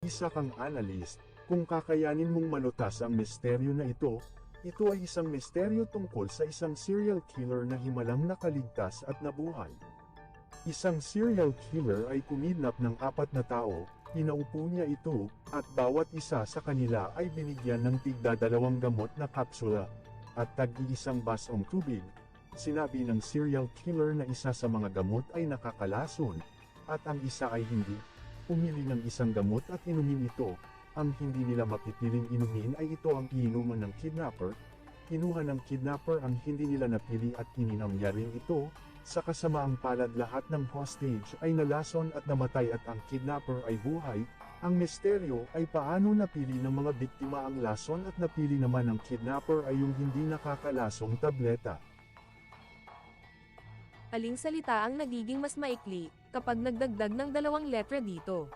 isa kang analyst, kung kakayanin mong malutas ang misteryo na ito ay isang misteryo tungkol sa isang serial killer na himalang nakaligtas at nabuhay. Isang serial killer ay kumidnap ng 4 na tao, pinaupo niya ito, at bawat isa sa kanila ay binigyan ng tigda-2 gamot na kapsula, at tag-iisang basong tubig. Sinabi ng serial killer na isa sa mga gamot ay nakakalason, at ang isa ay hindi. Pumili ng isang gamot at inumin ito. Ang hindi nila mapipiling inumin ay ito ang iinuman ng kidnapper. Kinuha ng kidnapper ang hindi nila napili at ininom niya rin ito. Sa kasamaang palad lahat ng hostage ay nalason at namatay at ang kidnapper ay buhay. Ang misteryo ay paano napili ng mga biktima ang lason at napili naman ng kidnapper ay yung hindi nakakalasong tableta. Aling salita ang nagiging mas maikli kapag nagdagdag ng 2 letra dito?